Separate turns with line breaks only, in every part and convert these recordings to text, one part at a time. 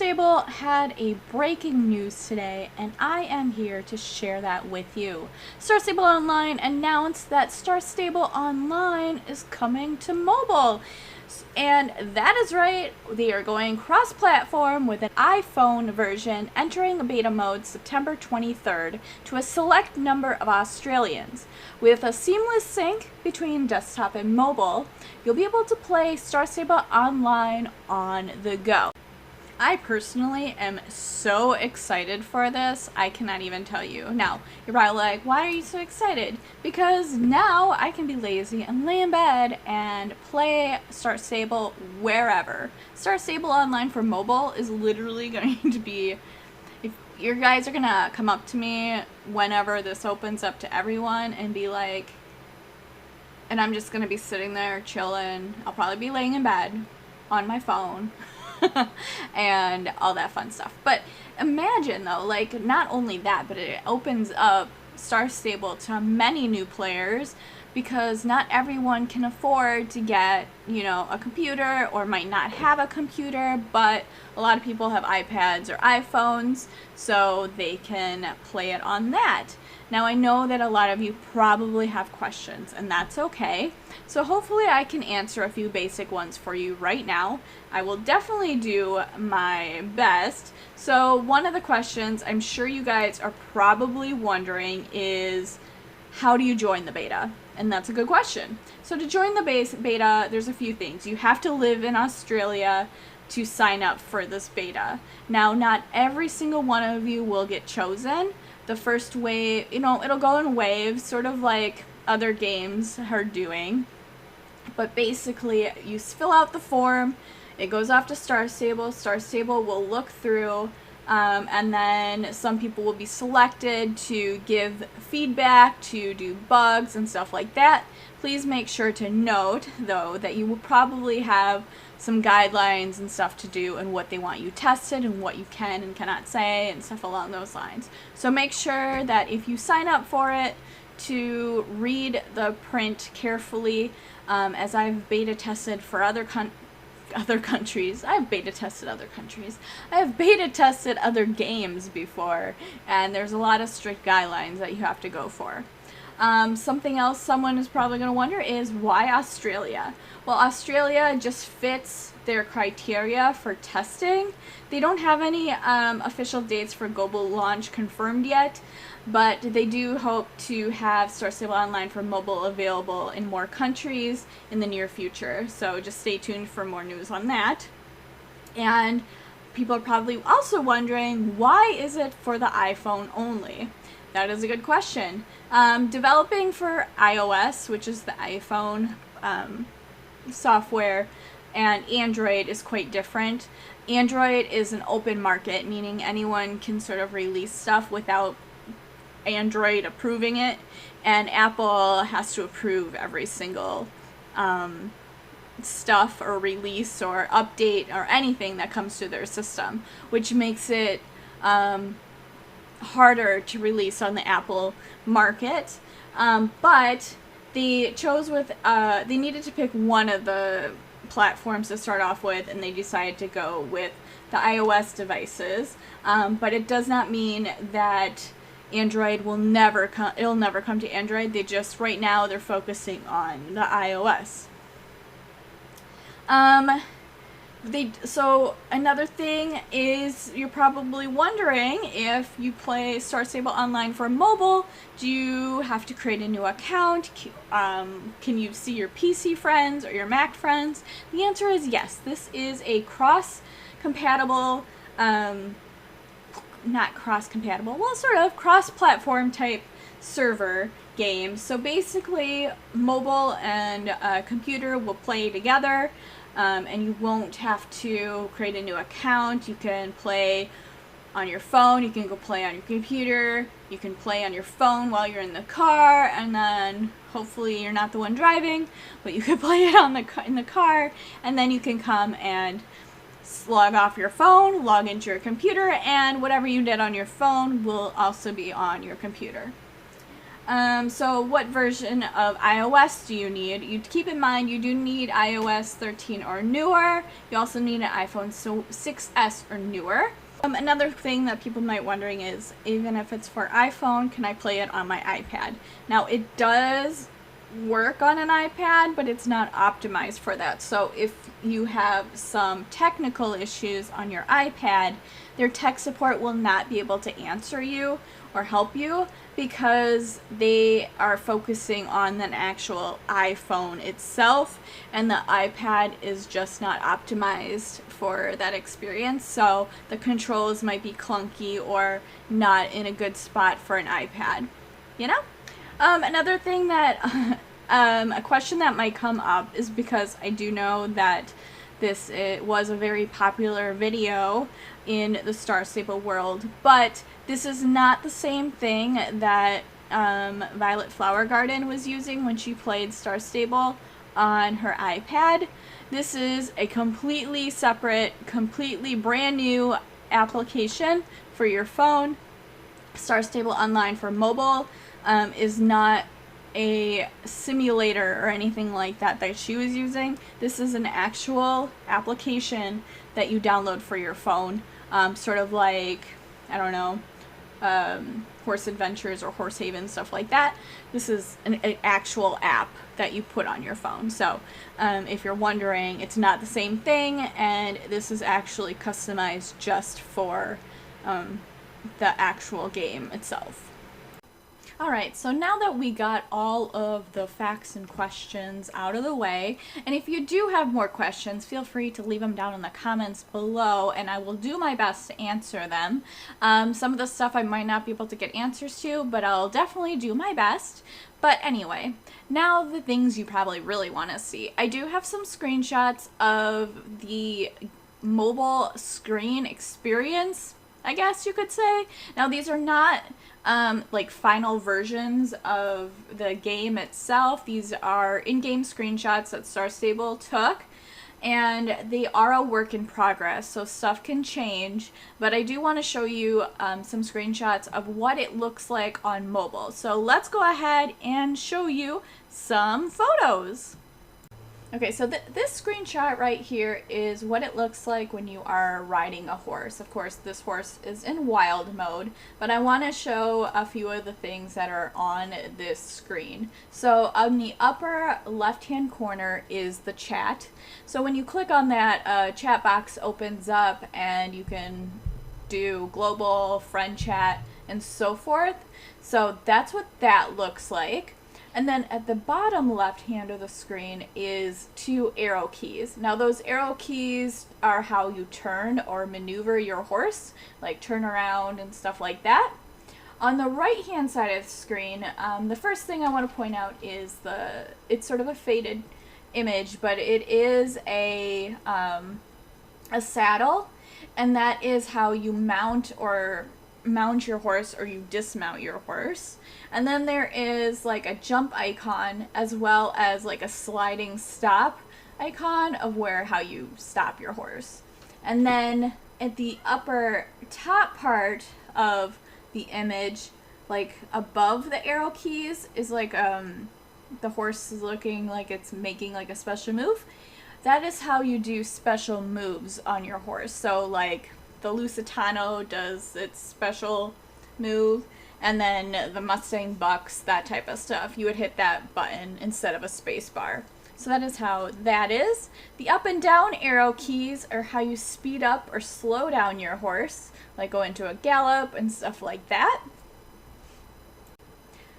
Stable had a breaking news today, and I am here to share that with you. Star Stable Online announced that Star Stable Online is coming to mobile. And that is right, they are going cross-platform with an iPhone version entering beta mode September 23rd to a select number of Australians. With a seamless sync between desktop and mobile, you'll be able to play Star Stable Online on the go. I personally am so excited for this, I cannot even tell you. Now, you're probably like, why are you so excited? Because now I can be lazy and lay in bed and play Star Stable wherever. Star Stable Online for mobile is literally going to be, if you guys are gonna come up to me whenever this opens up to everyone and be like, and I'm just gonna be sitting there chilling, I'll probably be laying in bed on my phone. And all that fun stuff. But imagine though, like, not only that, but it opens up Star Stable to many new players, because not everyone can afford to get, you know, a computer or might not have a computer, but a lot of people have iPads or iPhones, so they can play it on that. Now, I know that a lot of you probably have questions, and that's okay. So hopefully I can answer a few basic ones for you right now. I will definitely do my best. So one of the questions I'm sure you guys are probably wondering is, how do you join the beta? And that's a good question. So to join the beta, there's a few things. You have to live in Australia to sign up for this beta. Now, not every single one of you will get chosen. The first wave, you know, it'll go in waves, sort of like other games are doing. But basically, you fill out the form, it goes off to Star Stable. Star Stable will look through, and then some people will be selected to give feedback, to do bugs and stuff like that. Please make sure to note, though, that you will probably have some guidelines and stuff to do and what they want you tested and what you can and cannot say and stuff along those lines. So make sure that if you sign up for it, to read the print carefully, as I've beta tested for other countries. I've beta tested other countries. I have beta tested other games before, and there's a lot of strict guidelines that you have to go for. Something else someone is probably going to wonder is, why Australia? Well, Australia just fits their criteria for testing. They don't have any official dates for global launch confirmed yet, but they do hope to have Star Stable Online for mobile available in more countries in the near future. So just stay tuned for more news on that. And people are probably also wondering, why is it for the iPhone only? That is a good question. Developing for iOS, which is the iPhone software, and Android is quite different. Android is an open market, meaning anyone can sort of release stuff without Android approving it, and Apple has to approve every single stuff or release or update or anything that comes to their system, which makes it harder to release on the Apple market. But they chose they needed to pick one of the platforms to start off with, and they decided to go with the iOS devices. But it does not mean that Android will never come. It'll never come to Android. They just, right now, they're focusing on the iOS. So another thing is, you're probably wondering, if you play Star Stable Online for mobile, do you have to create a new account? Can you see your PC friends or your Mac friends? The answer is yes. This is a cross-compatible, not cross-compatible, well, sort of cross-platform type server game. So basically, mobile and computer will play together. And you won't have to create a new account. You can play on your phone, you can go play on your computer, you can play on your phone while you're in the car, and then hopefully you're not the one driving, but you can play it in the car, and then you can come and log off your phone, log into your computer, and whatever you did on your phone will also be on your computer. So what version of iOS do you need? You keep in mind you do need iOS 13 or newer. You also need an iPhone 6s or newer. Another thing that people might wondering is, even if it's for iPhone, can I play it on my iPad? Now it does work on an iPad, but it's not optimized for that. So if you have some technical issues on your iPad, their tech support will not be able to answer you or help you because they are focusing on an actual iPhone itself, and the iPad is just not optimized for that experience. So the controls might be clunky or not in a good spot for an iPad, you know? Another thing that, a question that might come up is because I do know that it was a very popular video in the Star Stable world, but this is not the same thing that Violet Flower Garden was using when she played Star Stable on her iPad. This is a completely separate, completely brand new application for your phone. Star Stable Online for mobile is not a simulator or anything like that she was using. This is an actual application that you download for your phone, sort of like, I don't know, Horse Adventures or Horse Haven, stuff like that. This is an actual app that you put on your phone. So if you're wondering, it's not the same thing, and this is actually customized just for the actual game itself. Alright, so now that we got all of the facts and questions out of the way, and if you do have more questions, feel free to leave them down in the comments below, and I will do my best to answer them. Some of the stuff I might not be able to get answers to, but I'll definitely do my best. But anyway, now the things you probably really want to see. I do have some screenshots of the mobile screen experience, I guess you could say. Now these are not like final versions of the game itself. These are in-game screenshots that Star Stable took, and they are a work in progress, so stuff can change, but I do want to show you some screenshots of what it looks like on mobile. So let's go ahead and show you some photos. Okay, so this screenshot right here is what it looks like when you are riding a horse. Of course, this horse is in wild mode, but I want to show a few of the things that are on this screen. So on the upper left-hand corner is the chat. So when you click on that, a chat box opens up and you can do global, friend chat, and so forth. So that's what that looks like. And then at the bottom left hand of the screen is 2 arrow keys. Now those arrow keys are how you turn or maneuver your horse, like turn around and stuff like that. On the right hand side of the screen, the first thing I want to point out is it's sort of a faded image, but it is a saddle, and that is how you mount your horse or you dismount your horse. And then there is like a jump icon as well as like a sliding stop icon of how you stop your horse. And then at the upper top part of the image, like above the arrow keys, is like the horse is looking like it's making like a special move. That is how you do special moves on your horse. So like the Lusitano does its special move, and then the Mustang bucks, that type of stuff. You would hit that button instead of a space bar. So that is how that is. The up and down arrow keys are how you speed up or slow down your horse, like go into a gallop and stuff like that.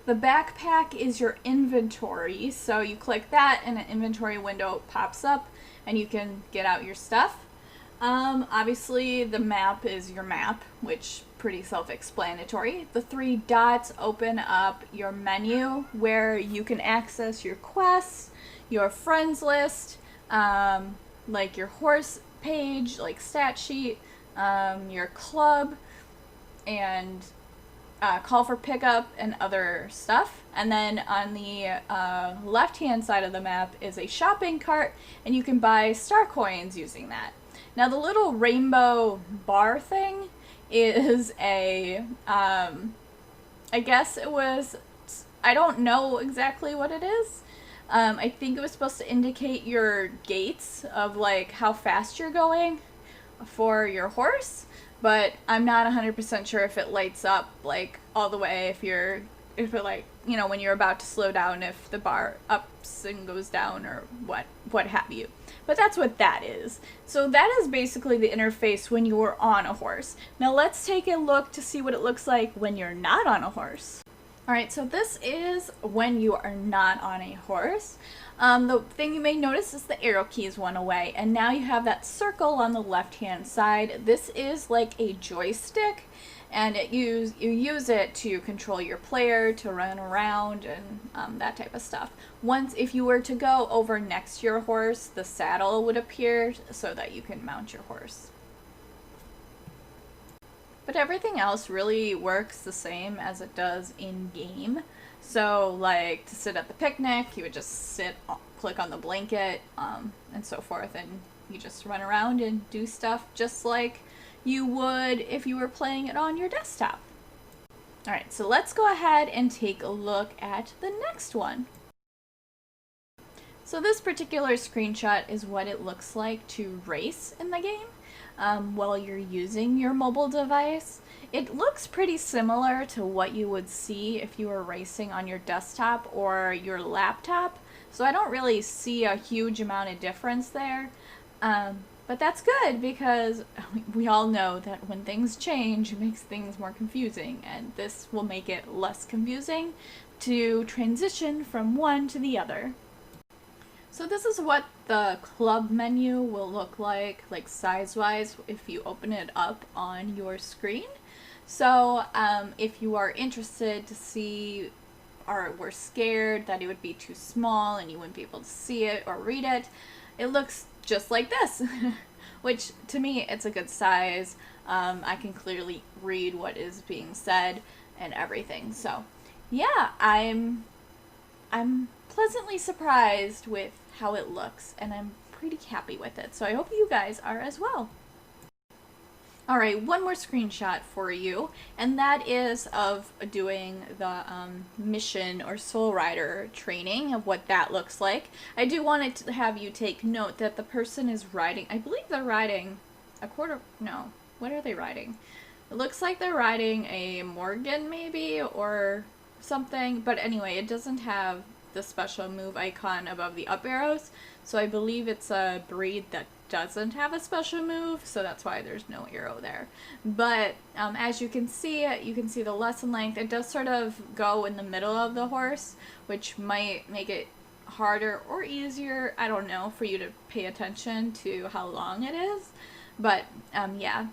The backpack is your inventory, so you click that and an inventory window pops up and you can get out your stuff. Obviously the map is your map, which pretty self-explanatory. The 3 dots open up your menu where you can access your quests, your friends list, like your horse page, like stat sheet, your club, and call for pickup and other stuff. And then on the left-hand side of the map is a shopping cart, and you can buy star coins using that. Now the little rainbow bar thing is I guess it was I don't know exactly what it is. I think it was supposed to indicate your gaits of like how fast you're going for your horse, but I'm not 100% sure if it lights up like all the way if it like, you know, when you're about to slow down, if the bar ups and goes down or what have you. But that's what that is. So that is basically the interface when you are on a horse. Now let's take a look to see what it looks like when you're not on a horse. Alright, so this is when you are not on a horse. The thing you may notice is the arrow keys went away, and now you have that circle on the left-hand side. This is like a joystick, and you use it to control your player, to run around, and that type of stuff. If you were to go over next to your horse, the saddle would appear so that you can mount your horse. But everything else really works the same as it does in game. So like to sit at the picnic, you would just click on the blanket, and so forth, and you just run around and do stuff just like you would if you were playing it on your desktop. Alright, so let's go ahead and take a look at the next one. So this particular screenshot is what it looks like to race in the game. While you're using your mobile device. It looks pretty similar to what you would see if you were racing on your desktop or your laptop, so I don't really see a huge amount of difference there. But that's good because we all know that when things change, it makes things more confusing, and this will make it less confusing to transition from one to the other. So this is what the club menu will look like size-wise, if you open it up on your screen. So if you are interested to see, or were scared that it would be too small and you wouldn't be able to see it or read it, it looks just like this, which to me it's a good size. I can clearly read what is being said and everything. So yeah, I'm pleasantly surprised with how it looks, and I'm pretty happy with it. So I hope you guys are as well. Alright, one more screenshot for you, and that is of doing the mission or Soul Rider training, of what that looks like. I do want to have you take note that the person is riding, I believe they're riding what are they riding? It looks like they're riding a Morgan maybe, or something, but anyway, it doesn't have the special move icon above the up arrows, so I believe it's a breed that doesn't have a special move, so that's why there's no arrow there. But as you can see the lesson length. It does sort of go in the middle of the horse, which might make it harder or easier, I don't know, for you to pay attention to how long it is. But yeah,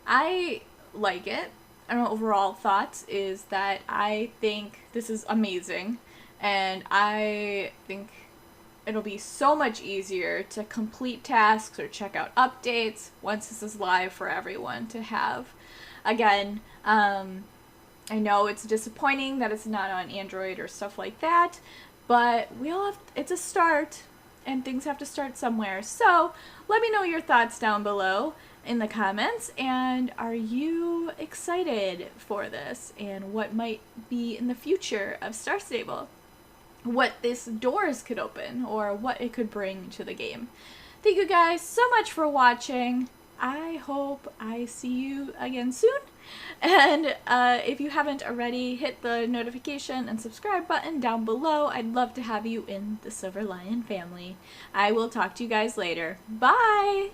I like it. Overall thoughts is that I think this is amazing, and I think it'll be so much easier to complete tasks or check out updates once this is live for everyone to have. Again, I know it's disappointing that it's not on Android or stuff like that, but it's a start, and things have to start somewhere. So let me know your thoughts down below in the comments, and are you excited for this, and what might be in the future of Star Stable? What this doors could open, or what it could bring to the game. Thank you guys so much for watching. I hope I see you again soon. And if you haven't already, hit the notification and subscribe button down below. I'd love to have you in the Silver Lion family. I will talk to you guys later. Bye!